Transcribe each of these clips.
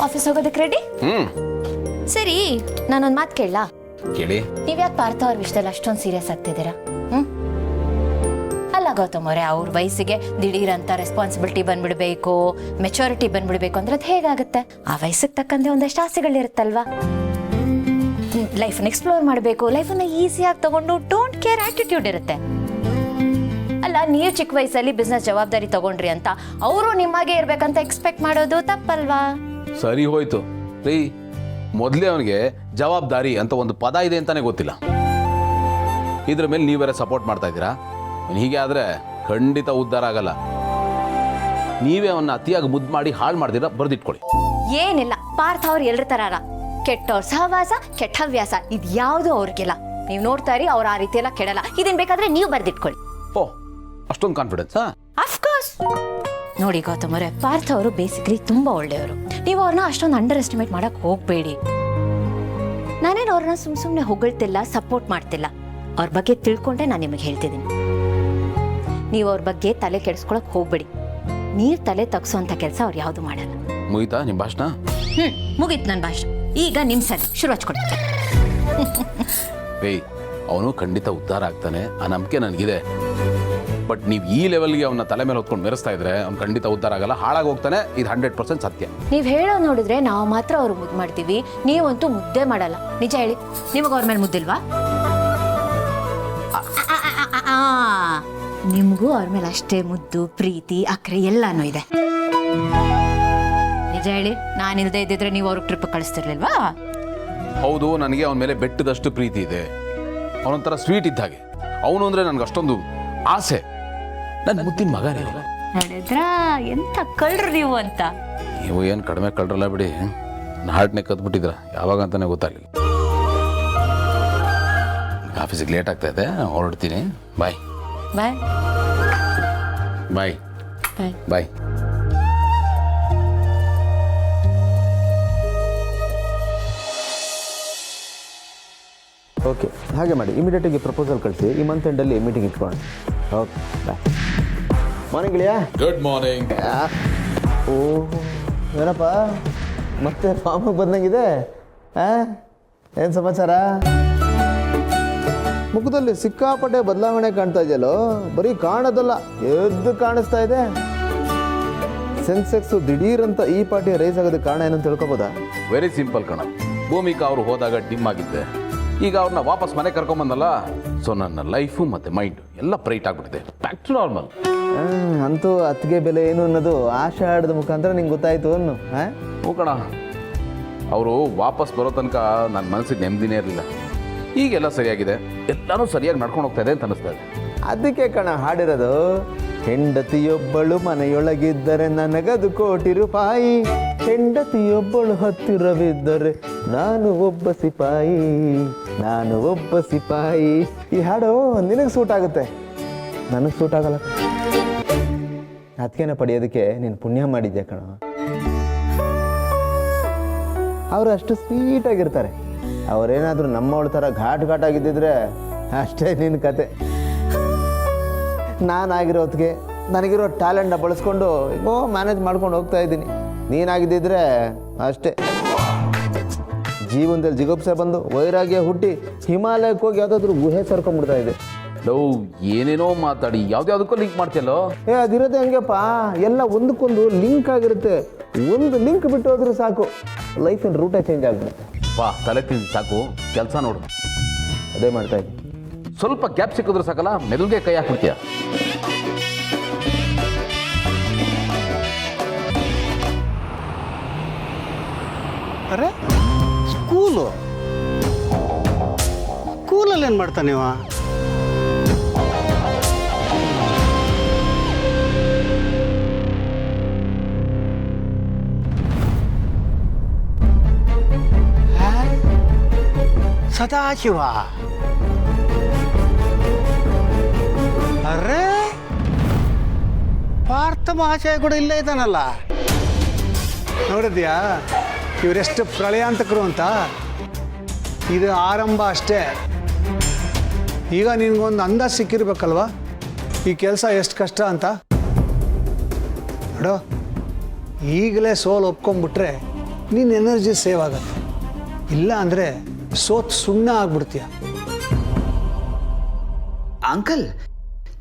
Office ಹೋಗೋದಕ್ಕೆ ready? ಸರಿ, ನಾನೊಂದು ಮಾತು ಕೇಳಲಾ? ಕೇಳಿ. ನೀವ್ಯಾಕೆ ಪಾರ್ಥ ಅವ್ರ ವಿಷಯದಲ್ಲಿ ಅಷ್ಟೊಂದು ಸೀರಿಯಸ್ ಆಗ್ತಿದ್ದೀರಾ? ಅಲ್ಲ ಗೌತಮ್ ಅವರೇ, ಅವ್ರ ವಯಸ್ಸಿಗೆ ದಿಢೀರ್ ಅಂತ ರೆಸ್ಪಾನ್ಸಿಬಿಲಿಟಿ ಬಂದ್ಬಿಡ್ಬೇಕು, ಮೆಚುರಿಟಿ ಬಂದ್ಬಿಡ್ಬೇಕು ಅಂದ್ರೆ ಅದು ಹೇಗಾಗುತ್ತೆ? ಆ ವಯಸ್ಸಿಗೆ ತಕ್ಕಂತೆ ಒಂದಷ್ಟು ಆಸೆಗಳಿರುತ್ತಲ್ವಾ? ಲೈಫನ್ನ ಎಕ್ಸ್ಪ್ಲೋರ್ ಮಾಡಬೇಕು, ಲೈಫನ್ನ ಈಸಿಯಾಗಿ ತಗೊಂಡು ಡೋಂಟ್ ಕೇರ್ ಆಟಿಟ್ಯೂಡ್ ಇರುತ್ತೆ. ಅಲ್ಲ, ನೀವು ಚಿಕ್ಕ ವಯಸ್ಸಲ್ಲಿ ಬಿಸ್ನೆಸ್ ಜವಾಬ್ದಾರಿ ತಗೊಂಡ್ರಿ ಅಂತ ಅವರು ನಿಮಗೆ ಇರ್ಬೇಕಂತ ಎಕ್ಸ್ಪೆಕ್ಟ್ ಮಾಡೋದು ತಪ್ಪಲ್ವಾ? ಸರಿ ಹೋಯ್ತು ರೀ, ಮೊದಲೇ ಅವನಿಗೆ ಜವಾಬ್ದಾರಿ ಅಂತ ಒಂದು ಪದ ಇದೆ ಅಂತಾನೆ ಗೊತ್ತಿಲ್ಲ. ಇದ್ರ ಮೇಲೆ ನೀವೇ ಸಪೋರ್ಟ್ ಮಾಡ್ತಾ ಇದ್ದೀರಾ. ಹೀಗೆ ಆದ್ರೆ ಖಂಡಿತ ಉದ್ಧಾರ ಆಗಲ್ಲ. ನೀವೇ ಅವನ್ನ ಅತಿಯಾಗಿ ಮುದ್ದು ಮಾಡಿ ಹಾಳು ಮಾಡ್ದಿರಾ ಬರ್ದಿಟ್ಕೊಳ್ಳಿ. ಏನಿಲ್ಲ, ಪಾರ್ಥ ಅವ್ರು ಎಲ್ರ ತರಾರ ಕೆಟ್ಟವ್ರ ಸಹವಾಸ, ಕೆಟ್ಟ ಹವ್ಯಾಸ ಇದ್ಯಾವುದು ಅವ್ರಿಗಿಲ್ಲ. ನೀವು ನೋಡ್ತಾ ಇರಿ, ಅವ್ರು ಆ ರೀತಿ ಎಲ್ಲ ಕೆಡಲ್ಲ. ಇದನ್ ಬೇಕಾದ್ರೆ ನೀವು ಬರ್ದಿಟ್ಕೊಳ್ಳಿ. ಓ, ಅಷ್ಟೊಂದು ಕಾನ್ಫಿಡೆನ್ಸ್? ಅಫ್ಕೋರ್ಸ್. ನೋಡಿ ಗೌತಮ್ ಅವರೇ, ಪಾರ್ಥ ಅವರು ಬೇಸಿಕಲಿ ತುಂಬಾ ಒಳ್ಳೆಯವರು. ನೀವು ಅವ್ರನ್ನ ಅಷ್ಟೊಂದು ಅಂಡರ್ ಎಸ್ಟಿಮೇಟ್ ಮಾಡಕ್ ಹೋಗ್ಬೇಡಿ. ನಾನೇನು ಅವ್ರನ್ನ ಸುಮ್ಮನೆ ಹೊಗಳ್ತಿಲ್ಲ, ಸಪೋರ್ಟ್ ಮಾಡ್ತಿಲ್ಲ. ಅವ್ರ ಬಗ್ಗೆ ತಿಳ್ಕೊಂಡೆ ನಾನು ನಿಮಗೆ ಹೇಳ್ತಿದ್ದೀನಿ. ನೀವು ಅವ್ರ ಬಗ್ಗೆ ತಲೆ ಕೆಡಿಸ್ಕೊಳಕ್ ಹೋಗ್ಬೇಡಿ. ನೀವ್ ತಲೆ ತಗ್ಸೋಂತ ಕೆಲಸ ಅವ್ರು ಯಾವ್ದು ಮಾಡಲ್ಲ. ಮುಗಿತಾ ನಿಮ್ ಭಾಷಣ? ಮುಗೀತು ನನ್ನ ಭಾಷಣ. ಈಗ ನಿಮ್ ಸರಿ ಶುರು ಹಚ್ಕೊಡ್ತೀನಿ. ಏಯ್, ಅವನು ಖಂಡಿತ ಉದ್ಧಾರ ಆಗ್ತಾನೆ, ಆ ನಂಬಿಕೆ ನನಗಿದೆ. ಬಟ್ ನೀವು ಈ ಲೆವೆಲ್ಗೆ ಅವನ್ನ ತಲೆ ಮೇಲೆ ಹೊತ್ಕೊಂಡು ಮೆರೆಸ್ತಾ ಇದ್ರೆ ಅವ್ನು ಖಂಡಿತ ಉದ್ಧಾರ ಆಗಲ್ಲ, ಹಾಳಾಗಿ ಹೋಗ್ತಾನೆ. ಇದು 100% ಸತ್ಯ. ನೀವ್ ಹೇಳೋ ನೋಡಿದ್ರೆ ನಾವು ಮಾತ್ರ ಅವ್ರು ಮುದ್ದು ಮಾಡ್ತೀವಿ, ನೀವಂತೂ ಮುದ್ದೆ ಮಾಡಲ್ಲ. ನಿಜ ಹೇಳಿ, ನಿಮಗೆ ಅವ್ರ ಮೇಲೆ ಮುದ್ದಿಲ್ವಾ? ನಿಮಗೂ ಅವ್ರ ಮೇಲೆ ಅಷ್ಟೇ ಮುದ್ದು, ಪ್ರೀತಿ, ಅಕ್ರೆ ಎಲ್ಲಾನು ಇದೆ. ನಿಜ ಹೇಳಿ, ನಾನಿಲ್ದೇ ಇದ್ದಿದ್ರೆ ನೀವು ಅವ್ರಿಗೆ ಟ್ರಿಪ್ ಕಳಿಸ್ತಿರ್ಲಿಲ್ವಾ? ಹೌದು, ನನಗೆ ಅವನ ಮೇಲೆ ಬೆಟ್ಟದಷ್ಟು ಪ್ರೀತಿ ಇದೆ. ಅವನೊಂಥರ ಸ್ವೀಟ್ ಇದ್ದ ಹಾಗೆ. ಅವನು ಅಂದ್ರೆ ನನ್ಗೆ ಅಷ್ಟೊಂದು ಆಸೆ. ನನ್ನ ಮುದ್ದಿನ ಮಗ ನೀವು. ನೋಡಿದ್ರಾ ಎಂತ ಕಳ್ರು ನೀವು ಅಂತ. ನೀವು ಏನು ಕಡಿಮೆ ಕಳ್ರಲ್ಲ ಬಿಡಿ. ನನ್ನ ಹಾರ್ಟ್ನೇ ಕದ್ಬಿಟ್ಟಿದ್ರ ಯಾವಾಗ ಅಂತಾನೆ ಗೊತ್ತಾಗಲಿಲ್ಲ. ಆಫೀಸಿಗೆ ಲೇಟ್ ಆಗ್ತಾ ಇದೆ, ಹೊರಡ್ತೀನಿ. ಬಾಯ್ ಬಾಯ್ ಬಾಯ್ ಬಾಯ್ ಬಾಯ್. ಓಕೆ, ಹಾಗೆ ಮಾಡಿ. ಇಮಿಡಿಯೇಟಾಗಿ ಪ್ರಪೋಸಲ್ ಕಳಿಸಿ. ಈ ಮಂತ್ ಎಂಡಲ್ಲಿ ಮೀಟಿಂಗ್ ಇಟ್ಕೊಳ್ಳೋಣ. Okay, bye. ಮಾರ್ನಿಂಗ್ ಗೆಳೆಯ. Good morning. ಓ, ಏನಪ್ಪ ಮತ್ತೆ ಫಾರ್ಮಿಗೆ ಬಂದಂಗಿದೆ? ಏನು ಸಮಾಚಾರ? ಮುಖದಲ್ಲಿ ಸಿಕ್ಕಾಪಟ್ಟೆ ಬದಲಾವಣೆ ಕಾಣ್ತಾ ಇದೆಯಲ್ಲೋ. ಬರೀ ಕಾಣೋದಲ್ಲ, ಎದ್ದು ಕಾಣಿಸ್ತಾ ಇದೆ. ಸೆನ್ಸೆಕ್ಸ್ ದಿಢೀರಂತ ಈ ಪಾರ್ಟಿ ರೈಸ್ ಆಗೋದಕ್ಕೆ ಕಾರಣ ಏನಂತ ತಿಳ್ಕೊಬೋದಾ? ವೆರಿ ಸಿಂಪಲ್ ಕಣ. ಭೂಮಿಕಾ ಅವರು ಹೋದಾಗ ಡಿಮ್ ಆಗಿದ್ದೆ, ಈಗ ಅವ್ರನ್ನ ವಾಪಸ್ ಮನೆ ಕರ್ಕೊಂಬಂದಲ್ಲ. ಸೊ ನನ್ನ ಲೈಫು ಮತ್ತು ಮೈಂಡ್ ಎಲ್ಲ ಬ್ರೈಟ್ ಆಗಿಬಿಟ್ಟಿದೆ. Back to normal. ಅಂತೂ ಅತ್ತಿಗೆ ಬೆಲೆ ಏನು ಅನ್ನೋದು ಆಷಾಢದ ಮುಖಾಂತರ ನಿಂಗೆ ಗೊತ್ತಾಯ್ತು ಅನ್ನು. ಹ್ಞೂ ಕಣ, ಅವರು ವಾಪಸ್ ಬರೋ ತನಕ ನನ್ನ ಮನಸ್ಸಿಗೆ ನೆಮ್ಮದಿನೇ ಇರಲಿಲ್ಲ. ಈಗೆಲ್ಲ ಸರಿಯಾಗಿದೆ, ಎಲ್ಲನೂ ಸರಿಯಾಗಿ ನಡ್ಕೊಂಡು ಹೋಗ್ತಾ ಇದೆ ಅಂತ ಅನ್ನಿಸ್ತಾ ಇದೆ. ಅದಕ್ಕೆ ಕಣ ಹಾಡಿರೋದು, ಹೆಂಡತಿಯೊಬ್ಬಳು ಮನೆಯೊಳಗಿದ್ದರೆ ನನಗದು ಕೋಟಿ ರೂಪಾಯಿ, ಹೆಂಡತಿಯೊಬ್ಬಳು ಹತ್ತಿರವಿದ್ದರೆ ನಾನು ಒಬ್ಬ ಸಿಪಾಯಿ, ನಾನು ಒಬ್ಬ ಸಿಪಾಯಿ. ಈ ಹಾಡು ನಿನಗೆ ಸೂಟ್ ಆಗುತ್ತೆ, ನನಗೆ ಸೂಟ್ ಆಗಲ್ಲ. ಅದಕ್ಕೇನ ಪಡೆಯೋದಕ್ಕೆ ನೀನು ಪುಣ್ಯ ಮಾಡಿದ್ಯಾ ಕಣ. ಅವರು ಅಷ್ಟು ಸ್ವೀಟಾಗಿರ್ತಾರೆ. ಅವರೇನಾದರೂ ನಮ್ಮವಳ ಥರ ಘಾಟ್ ಆಗಿದ್ದಿದ್ರೆ ಅಷ್ಟೇ ನಿನ್ನ ಕತೆ. ನಾನಾಗಿರೋ ಹೊತ್ತಿಗೆ ನನಗಿರೋ ಟ್ಯಾಲೆಂಟ್ನ ಬಳಸ್ಕೊಂಡು ಏನೋ ಮ್ಯಾನೇಜ್ ಮಾಡ್ಕೊಂಡು ಹೋಗ್ತಾ ಇದ್ದೀನಿ. ನೀನಾಗಿದ್ದಿದ್ರೆ ಅಷ್ಟೇ ಜೀವನದಲ್ಲಿ ಜಿಗುಪ್ಸೆ ಬಂದು ವೈರಾಗ್ಯ ಹುಟ್ಟಿ ಹಿಮಾಲಯಕ್ಕೆ ಹೋಗಿ ಯಾವುದಾದ್ರೂ ಗುಹೆ ಸೇರ್ಕೊಂಡ್ಬಿಡ್ತಾ ಇದೆ. ಲವ್, ಏನೇನೋ ಮಾತಾಡಿ ಯಾವ್ದ್ಯಾವ್ದಕ್ಕೂ ಲಿಂಕ್ ಮಾಡ್ತೀಯಲ್ಲೋ. ಅದಿರೋದೆ ಹಂಗೆಪ್ಪ, ಎಲ್ಲ ಒಂದಕ್ಕೊಂದು ಲಿಂಕ್ ಆಗಿರುತ್ತೆ. ಒಂದು ಲಿಂಕ್ ಬಿಟ್ಟು ಹೋದ್ರೆ ಸಾಕು, ಲೈಫಿನ ರೂಟೇ ಚೇಂಜ್ ಆಗಿಬಿಡುತ್ತೆ. ತಲೆ ತಿಂದು ಸಾಕು, ಕೆಲಸ ನೋಡು. ಅದೇ ಮಾಡ್ತಾ ಇದ್ದೀನಿ. ಸ್ವಲ್ಪ ಗ್ಯಾಪ್ ಸಿಕ್ಕಿದ್ರೆ ಸಾಕಲ್ಲ, ಮೆದುಳಿಗೆ ಕೈ ಹಾಕ್ಬಿಡ್ತೀಯ. ಅರೆ, ಸ್ಕೂಲಲ್ಲಿ ಏನು ಮಾಡ್ತಾ ನೀವು? ಸದಾಶಿವ, ಅರೆ ಪಾರ್ಥ ಮಹಾಶಯ ಕೂಡ ಇಲ್ಲೇ ಇದ್ದಾನಲ್ಲ. ನೋಡಿದ್ಯಾ ಇವರೆಷ್ಟು ಪ್ರಳಯಾಂತಕರು ಅಂತ? ಇದು ಆರಂಭ ಅಷ್ಟೇ. ಈಗ ನಿನಗೊಂದು ಅಂದಾಜು ಸಿಕ್ಕಿರ್ಬೇಕಲ್ವ ಈ ಕೆಲಸ ಎಷ್ಟು ಕಷ್ಟ ಅಂತ. ನೋಡು, ಈಗಲೇ ಸೋಲು ಒಪ್ಕೊಂಡ್ಬಿಟ್ರೆ ನಿನ್ನ ಎನರ್ಜಿ ಸೇವ್ ಆಗತ್ತೆ. ಇಲ್ಲ ಅಂದರೆ ಸೋತ್ ಸುಣ್ಣ ಆಗ್ಬಿಡ್ತೀಯ. ಅಂಕಲ್,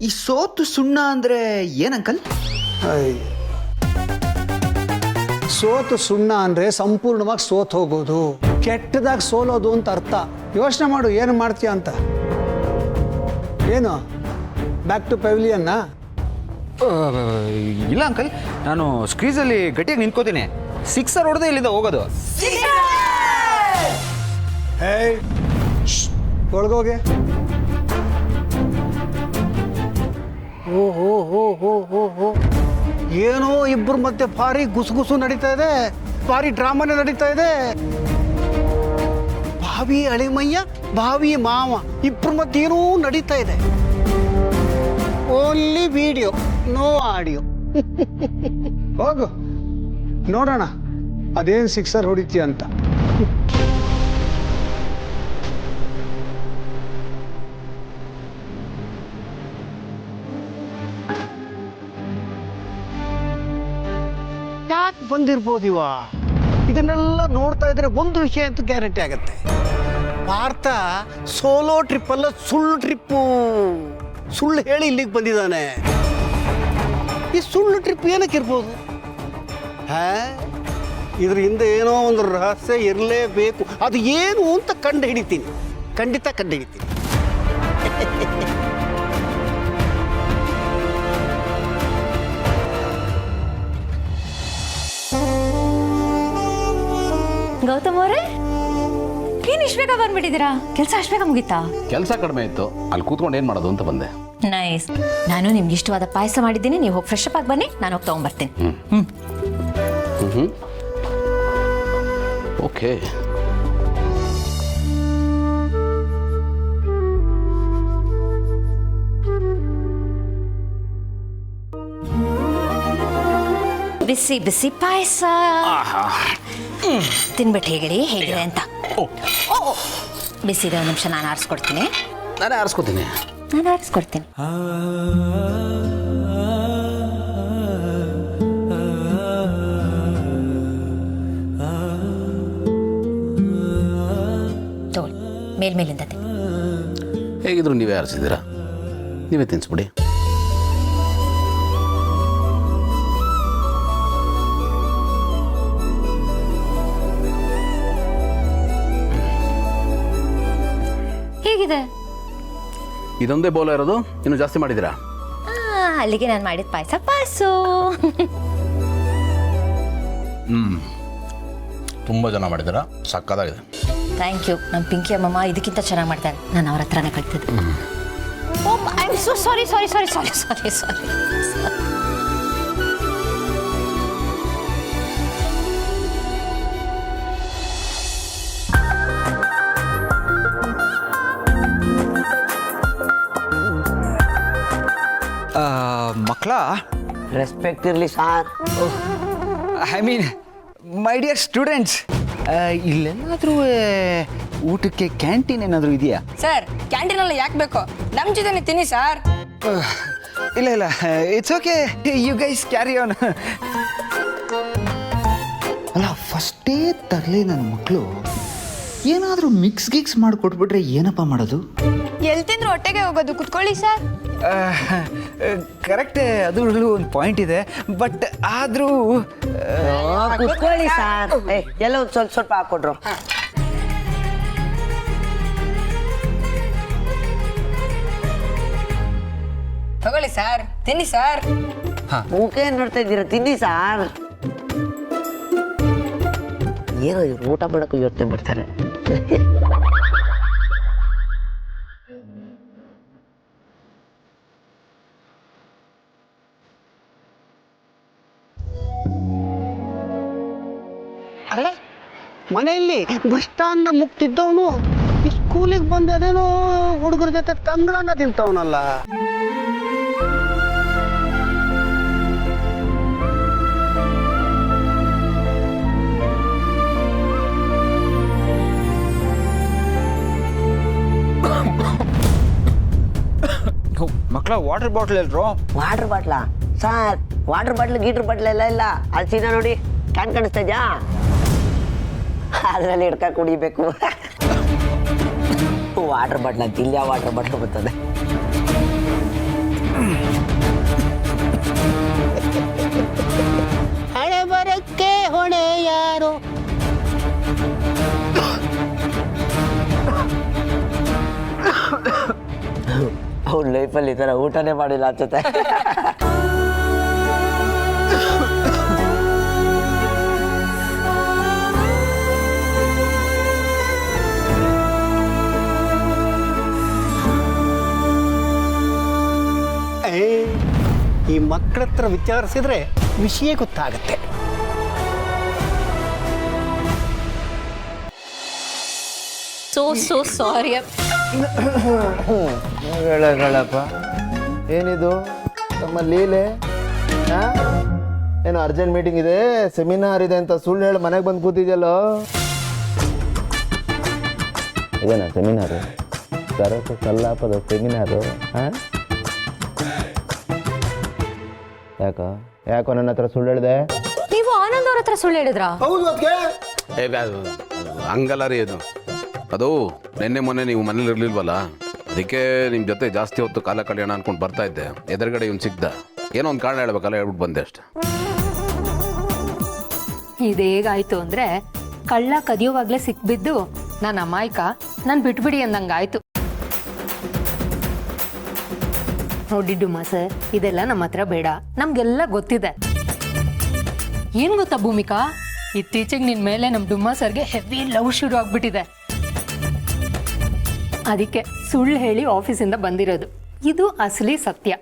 ಈ ಸೋತು ಸುಣ್ಣ ಅಂದ್ರೆ ಏನ್ ಅಂಕಲ್? ಸೋತು ಸುಣ್ಣ ಅಂದರೆ ಸಂಪೂರ್ಣವಾಗಿ ಸೋತ್ ಹೋಗೋದು, ಕೆಟ್ಟದಾಗಿ ಸೋಲೋದು ಅಂತ ಅರ್ಥ. ಯೋಚನೆ ಮಾಡು ಏನು ಮಾಡ್ತೀಯ ಅಂತ. ಏನು ಬ್ಯಾಕ್ ಟು ಪೆವಿಲಿಯನ್ನ? ಇಲ್ಲ ಅಂಕಲ್, ನಾನು ಸ್ಕ್ರೀಸಲ್ಲಿ ಗಟ್ಟಿಯಾಗಿ ನಿಂತ್ಕೋತೀನಿ. ಸಿಕ್ಸರ್ ಹೊಡೆದೇ ಇಲ್ಲಿಂದ ಹೋಗೋದು. ಹೇಯ್, ಒಳಗೋಗೆ. ಓಹೋ ಹೋ ಹೋ ಹೋ ಹೋ, ಏನೋ ಇಬ್ಬರು ಮಧ್ಯೆ ಭಾರಿ ಗುಸುಗುಸು ನಡೀತಾ ಇದೆ, ಭಾರಿ ಡ್ರಾಮಾನೇ ನಡೀತಾ ಇದೆ. ಭಾವಿ ಅಳಿಮಯ್ಯ, ಭಾವಿ ಮಾವ ಇಬ್ಬರ ಮಧ್ಯೆ ಏನೋ ನಡೀತಾ ಇದೆ. Only video, no audio. ಹೋಗು ನೋಡೋಣ ಅದೇನು ಸಿಕ್ಸರ್ ಹೊಡಿತೀಯ ಅಂತ. ಯಾಕೆ ಬಂದಿರ್ಬೋದಿವ? ಇದನ್ನೆಲ್ಲ ನೋಡ್ತಾ ಇದ್ರೆ ಒಂದು ವಿಷಯ ಅಂತೂ ಗ್ಯಾರಂಟಿ ಆಗತ್ತೆ. ಭಾರತ ಸೋಲೋ ಟ್ರಿಪ್ ಅಲ್ಲ, ಸುಳ್ಳು ಟ್ರಿಪ್ಪು. ಸುಳ್ಳು ಹೇಳಿ ಇಲ್ಲಿಗೆ ಬಂದಿದ್ದಾನೆ. ಈ ಸುಳ್ಳು ಟ್ರಿಪ್ ಏನಕ್ಕಿರ್ಬೋದು? ಇದ್ರ ಹಿಂದೆ ಏನೋ ಒಂದು ರಹಸ್ಯ ಇರಲೇಬೇಕು. ಅದು ಏನು ಅಂತ ಕಂಡು ಹಿಡಿತೀನಿ, ಖಂಡಿತ ಕಂಡು ಹಿಡಿತೀನಿ. ಗೌತಮ್ ಅವರೇ, ಏನ್ ಇಷ್ಟ ಬೇಗ ಬಂದ್ಬಿಟ್ಟಿದ್ದೀರಾ? ಕೆಲಸ ಅಷ್ಟು ಬೇಗ ಮುಗೀತಾ? ಕೆಲಸ ಕಡಿಮೆ ಇತ್ತು, ಅಲ್ಲಿ ಕೂತ್ಕೊಂಡು ಏನು ಮಾಡೋದು ಅಂತ ಬಂದೆ. ನೈಸ್. ನಾನು ನಿಮ್ಗೆ ಇಷ್ಟವಾದ ಪಾಯಸ ಮಾಡಿದ್ದೀನಿ, ನೀವು ಹೋಗಿ ಫ್ರೆಶ್ ಅಪ್ ಆಗಿ ಬನ್ನಿ, ನಾನು ಹೋಗಿ ತೊಗೊಂಬರ್ತೀನಿ. ಓಕೆ. ಬಿಸಿ ಬಿಸಿ ಪಾಯಸ ತಿನ್ಬಿಟ್ಟು ಹೇಳಿ ಹೇಗಿದೆ ಅಂತ. ಬಿಸಿದೆ, ಒಂದು ನಿಮಿಷ ನಾನು ಆರಿಸ್ಕೊಡ್ತೀನಿ. ನಾನೇ ಆರಿಸ್ಕೊತೀನಿ. ನಾನು ಆರಿಸ್ಕೊಡ್ತೀನಿ. ತಗೊಳ್ಳಿ, ಮೇಲ್ಮೇಲಿಂದ ತಿನ್ನಿ. ಹೇಗಿದ್ರು ನೀವೇ ಆರಿಸಿದ್ದೀರಾ, ನೀವೇ ತಿನ್ಸ್ಬಿಡಿ. ಹೇಗಿದೆ? ಇದೊಂದೇ ಬೋಲ ಇರೋದು, ಇನ್ನು ಜಾಸ್ತಿ ಮಾಡಿದ್ದೀರಾ? ಅಲ್ಲಿಗೆ ನಾನು ಮಾಡಿದ ಪಾಯಸ ಪಾಯಸು. ತುಂಬ ಜನ ಮಾಡಿದ್ದೀರಾ, ಸಕ್ಕತ್ತಾಗಿದೆ. Thank you. ನಮ್ಮ ಪಿಂಕಿ ಅಮ್ಮಮ್ಮ ಇದಕ್ಕಿಂತ ಚೆನ್ನಾಗಿ ಮಾಡ್ತಾರೆ, ನಾನು ಅವ್ರ ಹತ್ರನೇ ಕಲ್ತಿದ್ದು. Oh, I am so sorry sorry sorry sorry sorry sorry. ಮಕ್ಕಳ, ರೆಸ್ಪೆಕ್ಟ್ ಇರಲಿ sir. I mean my dear students, ಇಲ್ಲೆಲ್ಲಾದರೂ ಊಟಕ್ಕೆ ಕ್ಯಾಂಟೀನ್ ಏನಾದರೂ ಇದೆಯಾ? ಸರ್, ಕ್ಯಾಂಟೀನ್ ಎಲ್ಲ ಯಾಕೆ ಬೇಕು? ನಮ್ಮ ಜೊತೆ ತಿನ್ನಿ ಸರ್. ಇಲ್ಲ ಇಲ್ಲ, it's okay, you guys carry on. ಅಲ್ಲ, ಫಸ್ಟೇ ತಗಲೇ ನನ್ನ ಮಕ್ಕಳು ಏನಾದರೂ ಮಿಕ್ಸ್ ಗಿಕ್ಸ್ ಮಾಡಿಕೊಟ್ಬಿಟ್ರೆ ಏನಪ್ಪ ಮಾಡೋದು? ಎಲ್ಲಿ ತಿಂದ್ರು ಹೊಟ್ಟೆಗೆ ಹೋಗೋದು, ಕುತ್ಕೊಳ್ಳಿ ಸರ್. ಕರೆಕ್ಟೇ, ಅದು ಒಂದು ಪಾಯಿಂಟ್ ಇದೆ. ಬಟ್ ಆದರೂ ಕುತ್ಕೊಳ್ಳಿ ಸಾರ್. ಎಲ್ಲ ಒಂದು ಸ್ವಲ್ಪ ಸ್ವಲ್ಪ ಹಾಕೊಟ್ರು. ತಗೊಳ್ಳಿ ಸರ್, ತಿನ್ನಿ ಸರ್. ಮುಖ ಏನ್ ನೋಡ್ತಾ ಇದ್ದೀರಾ? ತಿನ್ನಿ ಸಾರ್. ಏನೋ ಇವ್ರು ಊಟ ಮಾಡಕ್ಕೂ ಯೋಚನೆ ಮಾಡ್ತಾರೆ. ಅಲ್ಲ, ಮನೆಯಲ್ಲಿ ಬಸ್ಟಾನ್ನ ಮುಕ್ತಿದ್ದವನು ಸ್ಕೂಲಿಗೆ ಬಂದು ಅದೇನೋ ಹುಡುಗರ ಜೊತೆ ತಂಗಳನ್ನ ತಿಂತವನಲ್ಲ. ಮಕ್ಕಳ ವಾಟರ್ ಬಾಟಲ್ ಎಲ್ರು? ವಾಟರ್ ಬಾಟ್ಲ ಸಾರ್? ವಾಟರ್ ಬಾಟ್ಲ್ ಗೀಟರ್ ಬಾಟ್ಲ್ ಎಲ್ಲ ಇಲ್ಲ. ಅಲ್ಲಿ ಸೀದಾ ನೋಡಿ, ಕ್ಯಾನ್ ಕಾಣಿಸ್ತಾ ಇದ್ಯಾ? ಅದರಲ್ಲಿ ಹಿಡ್ಕ ಕುಡಿಬೇಕು. ವಾಟರ್ ಬಾಟ್ಲ್ ಅಂತ ಇಲ್ಲಿ ಯಾವ ವಾಟರ್ ಬಾಟ್ಲ್ ಬರ್ತದೆ? ಹಣೆ ಬರಕ್ಕೆ ಹೊಣೆ ಯಾರು? ಅವ್ನ ಲೈಫಲ್ಲಿ ಈ ಥರ ಊಟನೇ ಮಾಡಿಲ್ಲ ಅನ್ಸುತ್ತೆ. ಈ ಮಕ್ಕಳ ಹತ್ರ ವಿಚಾರಿಸಿದ್ರೆ ವಿಷಯ ಗೊತ್ತಾಗತ್ತೆ. So sorry. ಹೇಳಪ್ಪ, ಏನಿದು ನಮ್ಮ ಲೀಲೆ? ಏನು ಅರ್ಜೆಂಟ್ ಮೀಟಿಂಗ್ ಇದೆ, ಸೆಮಿನಾರ್ ಇದೆ ಅಂತ ಸುಳ್ಳು ಹೇಳಿ ಮನೆಗೆ ಬಂದು ಕೂತಿದ್ಯಲ್ಲೋ? ಇದೇನಾ ಸೆಮಿನಾರು? ಸರಕು ಕಲ್ಲಾಪದ ಸೆಮಿನಾರು? ಹಾಂ, ಯಾಕೋ ನನ್ನ ಹತ್ರ ಸುಳ್ಳು ಹೇಳಿದೆ? ನೀವು ಆನಂದ್ ಅವ್ರ ಹತ್ರ ಸುಳ್ಳು ಹೇಳಿದ್ರಾ? ಹೌದು, ಹಂಗಲ್ಲ ರೀ ಅದು ನಿನ್ನೆ ಮೊನ್ನೆ ನೀವು ಮನೇಲಿ ಇರ್ಲಿಲ್ವಲ್ಲ, ಅದಕ್ಕೆ ನಿಮ್ಮ ಜೊತೆ ಜಾಸ್ತಿ ಹೊತ್ತು ಕಾಲ ಕಳೆಯೋಣ ಅನ್ಕೊಂಡು ಬರ್ತಾ ಇದ್ದೆ. ಎದುರುಗಡೆ ಇವ್ನು ಸಿಗ್ದ, ಏನೋ ಒಂದು ಕಾರಣ ಹೇಳ್ಬೇಕಲ್ಲ, ಹೇಳ್ಬಿಟ್ಟು ಬಂದೆ ಅಷ್ಟೆ. ಇದೇಗಾಯ್ತು ಅಂದ್ರೆ ಕಳ್ಳ ಕದಿಯೋವಾಗ್ಲೇ ಸಿಕ್ಬಿದ್ದು ನಾನು ಅಮಾಯಕ, ನಾನು ಬಿಟ್ಬಿಡಿ ಅಂದಂಗಾಯ್ತು. ನೋಡಿ ಡುಮ್ಮ ಸರ್, ಇದೆಲ್ಲ ನಮ್ಮ ಹತ್ರ ಬೇಡ, ನಮ್ಗೆಲ್ಲ ಗೊತ್ತಿದೆ. ಏನ್ ಗೊತ್ತಾ ಭೂಮಿಕಾ, ಇತ್ತೀಚೆಗೆ ನಿನ್ ಮೇಲೆ ನಮ್ ಡುಮ್ಮ ಸರ್ಗೆ ಹೆವಿ ಲವ್ ಶುರು ಆಗ್ಬಿಟ್ಟಿದೆ. ಅದಕ್ಕೆ ಸುಳ್ಳು ಹೇಳಿ ಆಫೀಸಿಂದ ಬಂದಿರೋದು. ಇದು ಅಸಲಿ ಸತ್ಯ.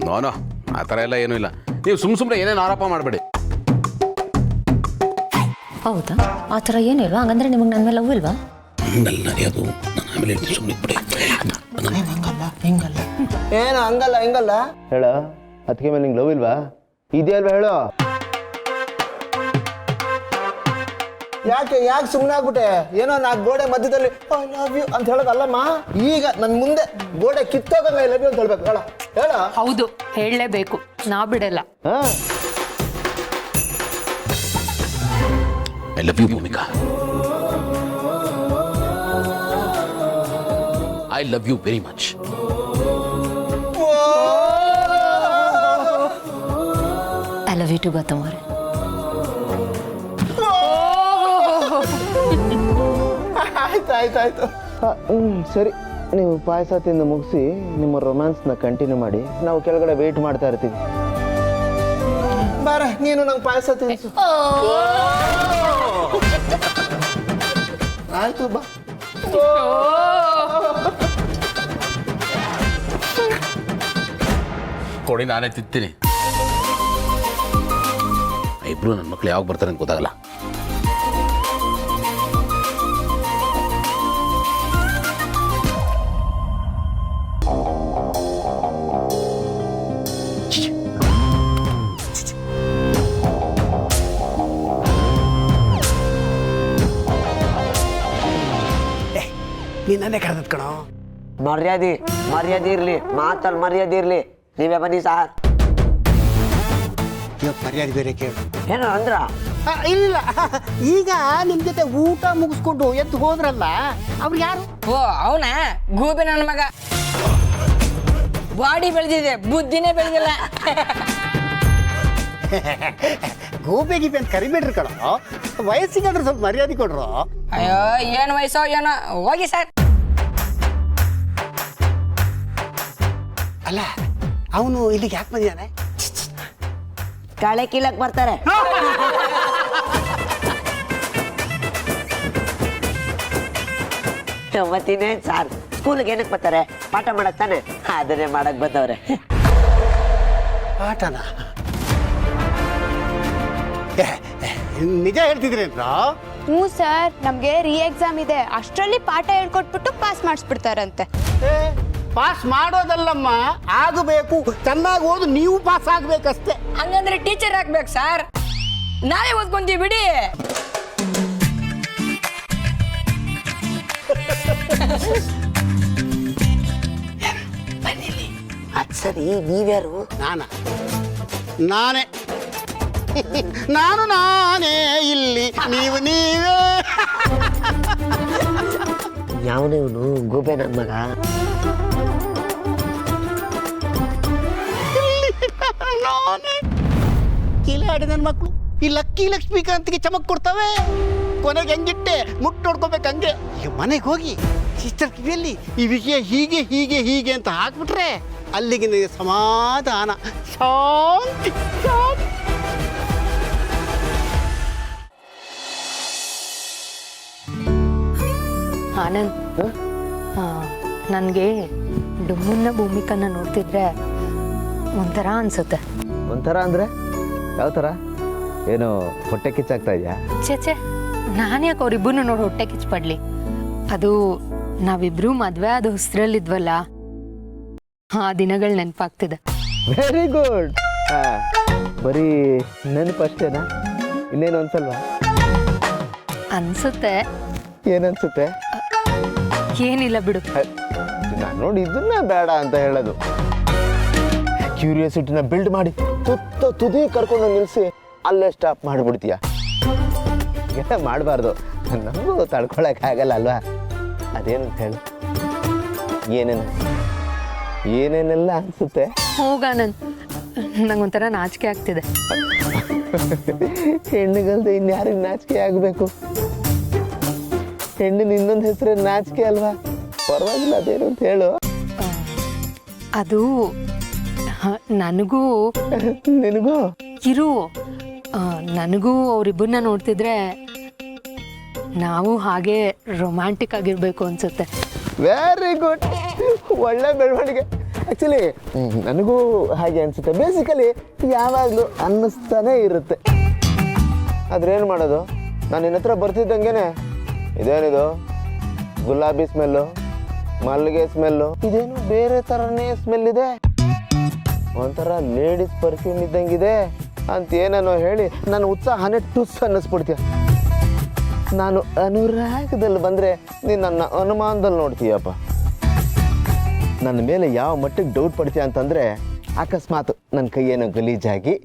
ನೋನೋ ಆ ಥರ ಎಲ್ಲ ಏನೂ ಇಲ್ಲ. ನೀವು ಸುಮ್ಮನೆ ಏನೇನು ಆರೋಪ ಮಾಡಬೇಡಿ. ಹೌದಾ? ಆ ಥರ ಏನಿಲ್ವಾ? ಹಂಗಂದ್ರೆ ನಿಮಗೆ ನನ್ನ ಮೇಲೆ ಲವ್ ಇಲ್ವಾ? ಏನು ಹಂಗಲ್ಲ ಹಿಂಗಲ್ಲ ಹೇಳ? ಅದಕ್ಕೆ ಮೇಲೆ ನಿಂಗೆ ಲವ್ ಇಲ್ವಾ? ಇದೆಯಲ್ವಾ ಹೇಳು? ಯಾಕೆ ಸುಮ್ಮನೆ ಆಗ್ಬಿಟ್ಟೆ? ಏನೋ ನಾ ಗೋಡೆ ಮಧ್ಯದಲ್ಲಿ ಐ ಲವ್ ಯು ಅಂತ ಹೇಳೋದಲ್ಲಮ್ಮ. ಈಗ ನನ್ನ ಮುಂದೆ ಗೋಡೆ ಕಿತ್ತೋಗಂಗ ಐ ಲವ್ ಯು ಅಂತ ಹೇಳ್ಬೇಕು. ಹೇಳ. ಹೌದು, ಹೇಳಲೇಬೇಕು, ನಾ ಬಿಡಲ್ಲ. I love you Bhoomika. I love you very much. I love you too Gautam ಅವರೇ. ಆಯ್ತು. ಸರಿ, ನೀವು ಪಾಯಸ ತಿಂದು ಮುಗಿಸಿ ನಿಮ್ಮ ರೊಮ್ಯಾನ್ಸ್ನ ಕಂಟಿನ್ಯೂ ಮಾಡಿ, ನಾವು ಕೆಳಗಡೆ ವೇಟ್ ಮಾಡ್ತಾ ಇರ್ತೀವಿ. ಬಾರ, ನೀನು ನಂಗೆ ಪಾಯಸ ತಿನ್ಸು. ಆಯ್ತು, ಬಾ. ಕೊಡಿ, ನಾನೇ ತಿಂತೀನಿ. ಇಬ್ರು ನನ್ನ ಮಕ್ಳು ಯಾವಾಗ ಬರ್ತಾರೆ ಅಂತ ಗೊತ್ತಾಗಲ್ಲ. ನೀನೇ ಕರೆದತ್ ಕಣೋ. ಮರ್ಯಾದೆ ಇರ್ಲಿ, ಮಾತಲ್ಲಿ ಮರ್ಯಾದೆ ಇರ್ಲಿ. ನೀವೇ ಬನ್ನಿ ಸಾರ್. ಇವತ್ತು ಮರ್ಯಾದೆ ಬೇರೆ ಕೇಳು. ಏನೋ ಅಂದ್ರ? ಇಲ್ಲ, ಈಗ ನಿಮ್ ಜೊತೆ ಊಟ ಮುಗಿಸ್ಕೊಂಡು ಎದ್ದು ಹೋದ್ರಲ್ಲ, ಅವ್ರು ಯಾರು? ಓ ಅವನ ಗೂಬೆ ನನ್ನ ಮಗ. ಬಾಡಿ ಬೆಳೆದಿದೆ, ಬುದ್ಧಿನೇ ಬೆಳೆದಿಲ್ಲ. ಗೋಬೆ ಗೀಬೆ ಅಂತ ಕರಿಬೇಡ್ರಿ ಕಣೋ. ವಯಸ್ಸಿಗಾದ್ರೂ ಸ್ವಲ್ಪ ಮರ್ಯಾದೆ ಕೊಡ್ರು. ಅಯ್ಯೋ ಏನು ವಯಸ್ಸೋ ಏನೋ, ಹೋಗಿ ಸರ್. ಅಲ್ಲ, ಅವನು ಇಲ್ಲಿಗೆ ಯಾಕೆ ಬಂದಿದ್ದಾನೆ? ಕಳೆ ಕೀಳಕ್ ಬರ್ತಾರೆ. ಮತ್ತಿನ್ನೇನ್ ಸಾರ್, ಸ್ಕೂಲಿಗೆ ಏನಕ್ಕೆ ಬರ್ತಾರೆ? ಪಾಠ ಮಾಡಕ್ ತಾನೆ, ಅದನ್ನೇ ಮಾಡಕ್ ಬಂದವ್ರೆ. ಪಾಠನ? ನಿಜ ಹೇಳ್ತಿದ್ರೇನ್ರ? ಹ್ಞೂ ಸರ್, ನಮಗೆ ರೀ ಎಕ್ಸಾಮ್ ಇದೆ, ಅಷ್ಟರಲ್ಲಿ ಪಾಠ ಹೇಳ್ಕೊಟ್ಬಿಟ್ಟು ಪಾಸ್ ಮಾಡಿಸ್ಬಿಡ್ತಾರಂತೆ. ಪಾಸ್ ಮಾಡೋದಲ್ಲಮ್ಮ, ಆಗಬೇಕು. ಚೆನ್ನಾಗಿ ಓದು, ನೀವು ಪಾಸ್ ಆಗ್ಬೇಕಷ್ಟೇ. ಹಂಗಂದ್ರೆ ಟೀಚರ್ ಹಾಕ್ಬೇಕು ಸರ್, ನಾವೇ ಓದ್ಕೊಂತೀವಿ ಬಿಡಿ. ಅದ್ ಸರಿ, ನೀವ್ಯಾರು? ನಾನೇ ನಾನು ನಾನೇ ಇಲ್ಲಿ ನೀವು ನೀವೇ. ಯಾವನೇ ಇವನು ಗೂಬೆ ನನ್ನ ಮಗ. ಕಿಲಾಡಿ ನನ್ನ ಮಕ್ಕಳು ಈ ಲಕ್ಕಿ ಲಕ್ಷ್ಮೀಕಾಂತಿಗೆ ಚಮಕ್ ಕೊಡ್ತವೆ. ಕೊನೆಗೆ ಹೆಂಗಿಟ್ಟೆ ಮುಟ್ಟು ನೋಡ್ಕೋಬೇಕು ಹಂಗೆ. ಈಗ ಮನೆಗೆ ಹೋಗಿ ಸಿಸ್ಟರ್ ಕಿವಿಯಲ್ಲಿ ಈ ವಿಷಯ ಹೀಗೆ ಹೀಗೆ ಹೀಗೆ ಅಂತ ಹಾಕ್ಬಿಟ್ರೆ ಅಲ್ಲಿಗೆ ನಿನಗೆ ಸಮಾಧಾನ, ಶಾಂತಿ ಶಾಂತಿ. ಆನಂದ್, ನನಗೆ ಡುಮ್ಮನ್ನ ಭೂಮಿಕನ್ನ ನೋಡ್ತಿದ್ರೆ ಒಂಥರ ಅನ್ಸುತ್ತೆ. ಒಂಥರ ಅಂದರೆ ಯಾವ ಥರ? ಏನು ಹೊಟ್ಟೆ ಕಿಚ್ಚಾಗ್ತಾ ಇದೆಯಾ? ಛೇ, ನಾನ್ಯಾಕೆ ಅವ್ರಿಬ್ಬರನ್ನು ನೋಡಿ ಹೊಟ್ಟೆ ಕಿಚ್ಪಡ್ಲಿ. ಅದು ನಾವಿಬ್ರು ಮದ್ವೆ ಆದ ಹೊಸ್ರಲ್ಲಿದ್ವಲ್ಲ, ಆ ದಿನಗಳು ನೆನಪಾಗ್ತಿದೆ. Very good. ಬರೀ ನೆನಪು ಅಷ್ಟೇನಾ? ಇನ್ನೇನು ಅನ್ಸಲ್ವಾ? ಅನ್ಸುತ್ತೆ. ಏನನ್ಸುತ್ತೆ? ಏನಿಲ್ಲ ಬಿಡು. ನಾನು ನೋಡಿ ಇದನ್ನ ಬೇಡ ಅಂತ ಹೇಳೋದು. ಕ್ಯೂರಿಯಾಸಿಟಿನ ಬಿಲ್ಡ್ ಮಾಡಿ ತುದಿ ಕರ್ಕೊಂಡು ನಿಲ್ಲಿಸಿ ಅಲ್ಲೇ ಸ್ಟಾಪ್ ಮಾಡಿಬಿಡ್ತೀಯ. ಎಲ್ಲ ಮಾಡಬಾರ್ದು. ನಮಗೂ ತಡ್ಕೊಳಕ್ಕಾಗಲ್ಲ ಅಲ್ವಾ? ಅದೇನಂತ ಹೇಳು. ಏನೇನೆಲ್ಲ ಅನ್ಸುತ್ತೆ? ಹೋಗಾನಂದ್, ನಂಗೊಂಥರ ನಾಚಿಕೆ ಆಗ್ತಿದೆ. ಹೆಣ್ಣಿಗಲ್ದೆ ಇನ್ಯಾರಿಗೆ ನಾಚಿಕೆ ಆಗಬೇಕು? ಹೆಣ್ಣಿನ ಇನ್ನೊಂದು ಹೆಸರೇ ನಾಚಿಕೆ ಅಲ್ವಾ? ಪರವಾಗಿಲ್ಲ, ಅದೇನು ಅಂತ ಹೇಳು. ಅದು ನನಗೂ ನಿನಗೂ ಇರು. ನನಗೂ ಅವರಿಬ್ಬರನ್ನ ನೋಡ್ತಿದ್ರೆ ನಾವು ಹಾಗೆ ರೊಮ್ಯಾಂಟಿಕ್ ಆಗಿರ್ಬೇಕು ಅನ್ಸುತ್ತೆ. Very good. ಒಳ್ಳೆ ಬೆಳವಣಿಗೆ. ಆ್ಯಕ್ಚುಲಿ ನನಗೂ ಹಾಗೆ ಅನಿಸುತ್ತೆ. ಬೇಸಿಕಲಿ ಯಾವಾಗಲೂ ಅನ್ನಿಸ್ತಾನೆ ಇರುತ್ತೆ. ಆದ್ರೇನು ಮಾಡೋದು? ನಾನು ನಿನ್ನ ಹತ್ರ ಬರ್ತಿದ್ದಂಗೆ ಇದೇನಿದು ಗುಲಾಬಿ ಸ್ಮೆಲ್ಲು, ಮಲ್ಲಿಗೆ ಸ್ಮೆಲ್ಲು, ಇದೇನು ಬೇರೆ ಥರನೇ ಸ್ಮೆಲ್ ಇದೆ, ಒಂಥರ ಲೇಡೀಸ್ ಪರ್ಫ್ಯೂಮ್ ಇದ್ದಂಗಿದೆ ಅಂತ ಏನೇನೋ ಹೇಳಿ ನಾನು ಉತ್ಸಾಹನೇ ಟುಸ್ ಅನ್ನಿಸ್ಬಿಡ್ತೀಯ. ನಾನು ಅನುರಾಗದಲ್ಲಿ ಬಂದರೆ ನೀನು ನನ್ನ ಅನುಮಾನದಲ್ಲಿ ನೋಡ್ತೀಯಪ್ಪ. ನನ್ನ ಮೇಲೆ ಯಾವ ಮಟ್ಟಿಗೆ ಡೌಟ್ ಪಡ್ತೀಯ ಅಂತಂದರೆ, ಅಕಸ್ಮಾತ್ ನನ್ನ ಕೈಯೇನೋ ಗಲೀಜಾಗಿ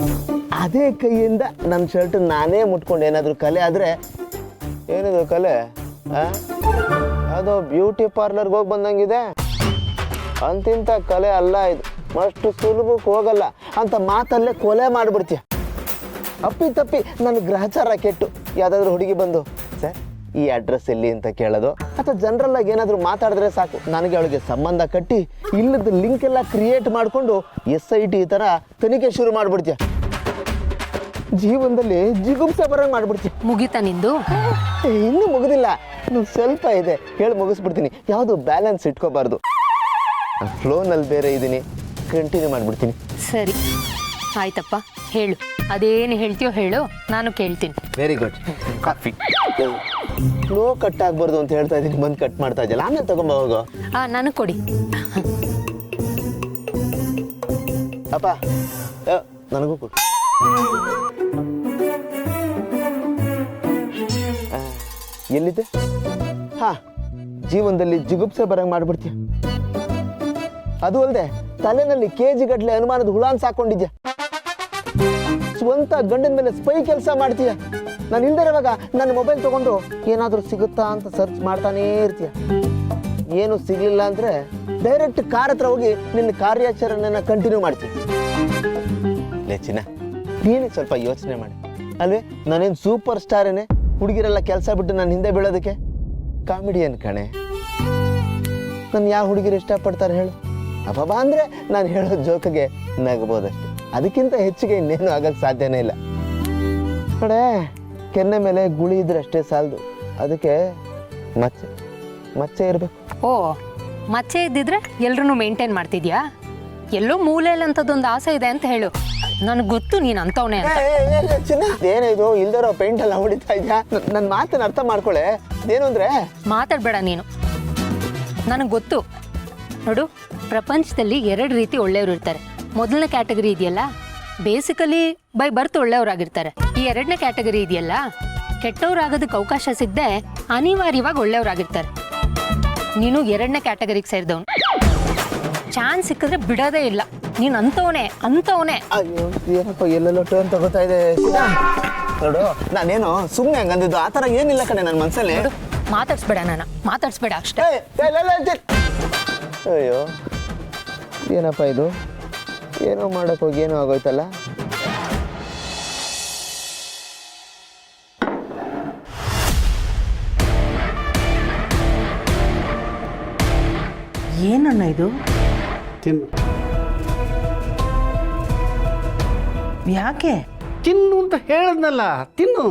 ಅದೇ ಕೈಯಿಂದ ನನ್ನ ಶರ್ಟ್ ನಾನೇ ಮುಟ್ಕೊಂಡು ಏನಾದರೂ ಕಲೆ ಆದರೆ, ಏನಿದು ಕಲೆ? ಅದು ಬ್ಯೂಟಿ ಪಾರ್ಲರ್ಗೆ ಹೋಗಿ ಬಂದಂಗಿದೆ. ಅಂತಿಂಥ ಕಲೆ ಅಲ್ಲ ಇದು. ಅಷ್ಟು ಸುಲಭಕ್ಕೆ ಹೋಗಲ್ಲ ಅಂತ ಮಾತಲ್ಲೇ ಕೊಲೆ ಮಾಡಿಬಿಡ್ತೀಯ. ಅಪ್ಪಿ ತಪ್ಪಿ ನನ್ನ ಗ್ರಹಚಾರ ಕೆಟ್ಟು ಯಾವುದಾದ್ರೂ ಹುಡುಗಿ ಬಂದು ಸರ್ ಈ ಅಡ್ರೆಸ್ ಎಲ್ಲಿ ಅಂತ ಕೇಳೋದು, ಅಥವಾ ಜನರಲ್ಲಾಗಿ ಏನಾದರೂ ಮಾತಾಡಿದ್ರೆ ಸಾಕು ನನಗೆ ಅವಳಿಗೆ ಸಂಬಂಧ ಕಟ್ಟಿ ಇಲ್ಲದ ಲಿಂಕ್ ಎಲ್ಲ ಕ್ರಿಯೇಟ್ ಮಾಡಿಕೊಂಡು SIT ಈ ಥರ ತನಿಖೆ ಶುರು ಮಾಡಿಬಿಡ್ತೀಯ. ಜೀವನದಲ್ಲಿ ಜಿಗುಪ್ಸೆ ಬರೋಂಗೆ ಮಾಡಿಬಿಡ್ತೀಯ. ಮುಗಿತಾ ನಿಂದು? ಇನ್ನೂ ಮುಗಿದಿಲ್ಲ, ಇನ್ನೂ ಸ್ವಲ್ಪ ಇದೆ, ಹೇಳಿ ಮುಗಿಸ್ಬಿಡ್ತೀನಿ. ಯಾವುದು ಬ್ಯಾಲೆನ್ಸ್ ಇಟ್ಕೋಬಾರ್ದು. ಫ್ಲೋನಲ್ಲಿ ಬೇರೆ ಇದ್ದೀನಿ, ಕಂಟಿನ್ಯೂ ಮಾಡಿಬಿಡ್ತೀನಿ. ಸರಿ ಆಯ್ತಪ್ಪ, ಹೇಳು. ಅದೇನು ಹೇಳ್ತೀಯೋ ಹೇಳು, ನಾನು ಕೇಳ್ತೀನಿ. Very good. Coffee flow cut ಆಗ್ಬಾರ್ದು ಅಂತ ಹೇಳ್ತಾ ಇದ್ದೀನಿ, ಬಂದು ಕಟ್ ಮಾಡ್ತಾ ಇದ್ದಲ್ಲ, ಆಮೇಲೆ ತಗೊಂಬ ಹೋಗೋ. ನನಗೆ ಕೊಡಿ. ಅಪ್ಪ ನನಗೂ ಕೊಡು. ಎಲ್ಲಿದೆ? ಜೀವನದಲ್ಲಿ ಜಿಗುಪ್ಸೆ ಬರಂಗ್ ಮಾಡ್ಬಿಡ್ತೀಯ. ಅದು ಅಲ್ಲದೆ ತಲೆನಲ್ಲಿ KG ಗಟ್ಟಲೆ ಅನುಮಾನದ ಹುಳಾನ್ ಸಾಕೊಂಡಿದ್ಯಾ. ಸ್ವಂತ ಗಂಡನ ಮೇಲೆ ಸ್ಪೈ ಕೆಲಸ ಮಾಡ್ತೀಯ. ನಾನು ಇಲ್ದಿರುವಾಗ ನನ್ನ ಮೊಬೈಲ್ ತಗೊಂಡು ಏನಾದರೂ ಸಿಗುತ್ತಾ ಅಂತ ಸರ್ಚ್ ಮಾಡ್ತಾನೇ ಇರ್ತೀಯ. ಏನು ಸಿಗ್ಲಿಲ್ಲ ಅಂದ್ರೆ ಡೈರೆಕ್ಟ್ ಕಾರ್ ಹತ್ರ ಹೋಗಿ ನಿನ್ನ ಕಾರ್ಯಾಚರಣೆನ ಕಂಟಿನ್ಯೂ ಮಾಡ್ತೀಯ. ಚಿನ್ನ, ನೀನು ಸ್ವಲ್ಪ ಯೋಚನೆ ಮಾಡಿ ಅಲ್ವೇ? ನಾನೇನು ಸೂಪರ್ ಸ್ಟಾರೇನೆ? ಹುಡುಗಿರೆಲ್ಲ ಕೆಲಸ ಬಿಟ್ಟು ನಾನು ಹಿಂದೆ ಬೀಳೋದಕ್ಕೆ ಕಾಮಿಡಿಯನ್ ಕಣೆ. ನಾನು ಯಾವ ಹುಡುಗಿರು ಇಷ್ಟಪಡ್ತಾರೆ ಹೇಳು? ಅಬ್ಬಾ ಅಂದರೆ ನಾನು ಹೇಳೋ ಜೋಕಿಗೆ ನಗಬೋದಷ್ಟೆ, ಅದಕ್ಕಿಂತ ಹೆಚ್ಚಿಗೆ ಇನ್ನೇನು ಆಗಕ್ಕೆ ಸಾಧ್ಯನೇ ಇಲ್ಲ. ಕಡೆ ಕೆನ್ನೆ ಮೇಲೆ ಗುಳಿ ಇದ್ರೆ ಅಷ್ಟೇ ಸಾಲದು, ಅದಕ್ಕೆ ಮಚ್ಚೆ ಇರಬೇಕು. ಓ, ಮಚ್ಚೆ ಇದ್ದಿದ್ರೆ ಎಲ್ರೂ ಮೇಂಟೈನ್ ಮಾಡ್ತಿದ್ಯಾ? ಎಲ್ಲೋ ಮೂಲೆಯಲ್ಲಿ ಅಂತದೊಂದು ಆಸೆ ಇದೆ ಅಂತ ಹೇಳು. ನನಗೆ ಗೊತ್ತು ನೀನು ಅಂತವನೇ ಅಂತ. ಏನಿದು ಇಲ್ದಿರೋ ಪೇಂಟ್ ಎಲ್ಲ ಹೊಡಿತಾ ಇದ್ಯಾ? ನನ್ನ ಮಾತನ್ನ ಅರ್ಥ ಮಾಡ್ಕೊಳ್ಳೆ. ಏನು ಅಂದ್ರೆ ಮಾತಾಡಬೇಡ ನೀನು. ನನಗೆ ಗೊತ್ತು ನೋಡು, ಪ್ರಪಂಚದಲ್ಲಿ 2 ರೀತಿ ಒಳ್ಳೆಯವರು ಇರ್ತಾರೆ. ಮೊದಲನೇ ಕ್ಯಾಟಗರಿ ಇದೆಯಲ್ಲ, ಬೇಸಿಕಲಿ ಬೈ ಬರ್ತ್ ಒಳ್ಳೆಯವರಾಗಿರ್ತಾರೆ. ಈ 2ನೇ ಕ್ಯಾಟಗರಿ ಇದೆಯಲ್ಲ, ಕೆಟ್ಟವರಾಗೋದಕ್ಕೆ ಅವಕಾಶ ಸಿಗದೆ ಅನಿವಾರ್ಯವಾಗಿ ಒಳ್ಳೆಯವರಾಗಿರ್ತಾರೆ. ನೀನು 2ನೇ ಕ್ಯಾಟಗರಿಗೆ ಸೇರಿದವನು. ಚಾನ್ಸ್ ಸಿಕ್ಕಿದ್ರೆ ಬಿಡೋದೇ ಇಲ್ಲ. ನೀನ್ ಅಂತವನೇ ಅಂತವನೇ. ಅಯ್ಯೋ ಏನಪ್ಪ ಎಲ್ಲೆಲ್ಲೋ ಟರ್ನ್ ತಗೋತಾ ಇದೆ ಸೀತಾ. ನೋಡು ನಾನೇನು ಸುಮ್ಮನೆ ಹಂಗಂದಿದ್ದು ಆ ಥರ ಏನಿಲ್ಲ ಕಣೆ ನನ್ನ ಮನಸ್ಸಲ್ಲಿ. ಮಾತಾಡ್ಸ್ಬೇಡ ನನ್ನ, ಮಾತಾಡ್ಸ್ಬೇಡ ಅಷ್ಟೇ. ಅಯ್ಯೋ ಏನಪ್ಪ ಇದು, ಏನೋ ಮಾಡಕ್ ಹೋಗಿ ಏನೋ ಆಗೋಯ್ತಲ್ಲ. ಏನಣ್ಣ ಇದು? ತಿನ್ನು ಯಾಕೆ? ತಿನ್ನು ಅಂತ ಹೇಳದ್ನಲ್ಲ, ತಿನ್ನು.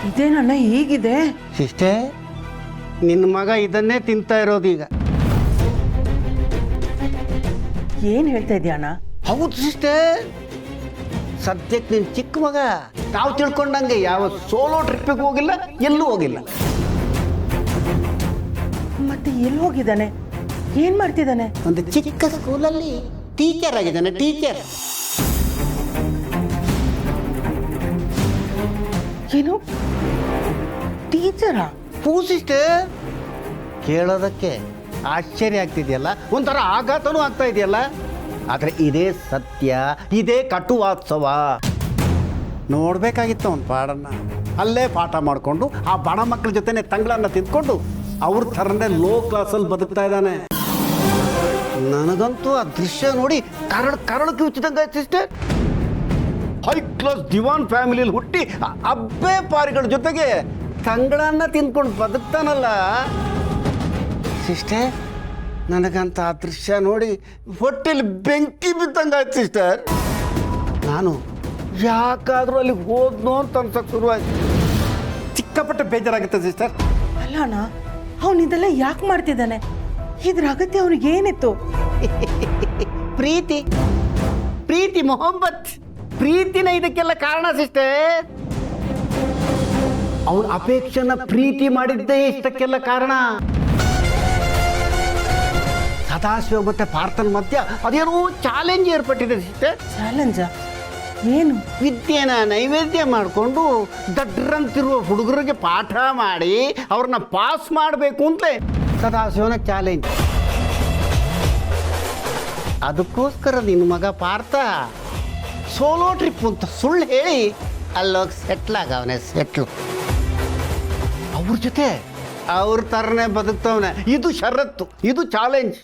ಇದೇನಣ್ಣ ಹೀಗಿದೆ? ಇಷ್ಟೇ, ನಿನ್ನ ಮಗ ಇದನ್ನೇ ತಿಂತಾ ಇರೋದೀಗ. ಏನ್ ಹೇಳ್ತಾ ಇದೀಯ ಅಣ್ಣ? ಹೌದು ಸಿಸ್ಟರ್, ಸದ್ಯಕ್ಕೆ ನೀನು ಚಿಕ್ಕ ಮಗ. ನಾವು ತಿಳ್ಕೊಂಡಂಗೆ ಯಾವ ಸೋಲೋ ಟ್ರಿಪ್ಪಿಗೆ ಹೋಗಿಲ್ಲ, ಎಲ್ಲೂ ಹೋಗಿಲ್ಲ. ಮತ್ತೆ ಎಲ್ಲಿ ಹೋಗಿದ್ದಾನೆ? ಏನ್ ಮಾಡ್ತಿದ್ದಾನೆ? ಒಂದು ಚಿಕ್ಕ ಸ್ಕೂಲಲ್ಲಿ ಟೀಚರ್ ಆಗಿದ್ದಾನೆ, ಟೀಚರ್. ಏನು ಟೀಚರಾ? ಹೂ ಸಿಸ್ಟರ್, ಕೇಳೋದಕ್ಕೆ ಆಶ್ಚರ್ಯ ಆಗ್ತಿದೆಯಲ್ಲ, ಒಂಥರ ಆಘಾತನೂ ಆಗ್ತಾ ಇದೆಯಲ್ಲ. ಆದರೆ ಇದೇ ಸತ್ಯ, ಇದೇ ಕಟುವಾತ್ಸವ. ನೋಡ್ಬೇಕಾಗಿತ್ತು ಅವನ ಪಾಡನ್ನು. ಅಲ್ಲೇ ಪಾಠ ಮಾಡಿಕೊಂಡು ಆ ಬಡ ಮಕ್ಕಳ ಜೊತೆನೆ ತಂಗಳನ್ನ ತಿಂದ್ಕೊಂಡು ಅವ್ರ ಥರನೇ ಲೋ ಕ್ಲಾಸಲ್ಲಿ ಬದುಕ್ತಾ ಇದ್ದಾನೆ. ನನಗಂತೂ ಆ ದೃಶ್ಯ ನೋಡಿ ಕರಳು ಕಿವುಚಿದಂಗೆ ಆಯ್ತು ಸಿಸ್ಟರ್. ಹೈ ಕ್ಲಾಸ್ ದಿವಾನ್ ಫ್ಯಾಮಿಲಿಯಲ್ಲಿ ಹುಟ್ಟಿ ಅಬ್ಬೆ ಪಾರಿಗಳ ಜೊತೆಗೆ ತಂಗಳನ್ನ ತಿಂದ್ಕೊಂಡು ಬದುಕ್ತಾನಲ್ಲ ಸಿಸ್ಟರ್. ನನಗಂತ ಆ ದೃಶ್ಯ ನೋಡಿ ಹೊಟ್ಟೆಲಿ ಬೆಂಕಿ ಬಿದ್ದಂಗಾಯ್ತು ಸಿಸ್ಟರ್. ನಾನು ಯಾಕಾದರೂ ಅಲ್ಲಿ ಹೋದ್ನೋ ಅಂತ ಅನ್ಸಕ್ಕೆ ಶುರುವಾಯ್ತು. ಸಿಕ್ಕಾಪಟ್ಟೆ ಬೇಜಾರಾಗುತ್ತೆ ಸಿಸ್ಟರ್. ಅಲ್ಲ ಅಣ್ಣ, ಅವನು ಇದೆಲ್ಲ ಯಾಕೆ ಮಾಡ್ತಿದ್ದಾನೆ? ಇದ್ರ ಅಗತ್ಯ ಅವನಿಗೆ ಏನಿತ್ತು? ಪ್ರೀತಿ, ಪ್ರೀತಿ, ಮೊಹಬ್ಬತ್, ಪ್ರೀತಿನ ಇದಕ್ಕೆಲ್ಲ ಕಾರಣ ಸಿಸ್ಟರ್. ಅವನ ಅಪೇಕ್ಷೆನ ಪ್ರೀತಿ ಮಾಡಿದ್ದೇ ಇಷ್ಟಕ್ಕೆಲ್ಲ ಕಾರಣ. ಸದಾಶಿವ ಮತ್ತೆ ಪಾರ್ಥನ ಮಧ್ಯ ಅದೇನೋ ಚಾಲೆಂಜ್ ಏರ್ಪಟ್ಟಿದೆ ಸಿಸ್ಟರ್. ಚಾಲೆಂಜ? ಏನು? ವಿದ್ಯೆನ ನೈವೇದ್ಯ ಮಾಡಿಕೊಂಡು ದಡ್ರಂತಿರುವ ಹುಡುಗರಿಗೆ ಪಾಠ ಮಾಡಿ ಅವ್ರನ್ನ ಪಾಸ್ ಮಾಡಬೇಕು ಅಂತಲೇ ಸದಾಶಿವನ ಚಾಲೆಂಜ್. ಅದಕ್ಕೋಸ್ಕರ ನಿನ್ನ ಮಗ ಪಾರ್ಥ ಸೋಲೋ ಟ್ರಿಪ್ ಅಂತ ಸುಳ್ಳು ಹೇಳಿ ಅಲ್ಲೋಗಿ ಸೆಟ್ಲ್ ಆಗವನೆ. ಸೆಟ್ಲು ಅವ್ರ ಜೊತೆ ಅವ್ರ ಥರನೇ ಬದುಕ್ತವನೆ. ಇದು ಷರತ್ತು, ಇದು ಚಾಲೆಂಜ್.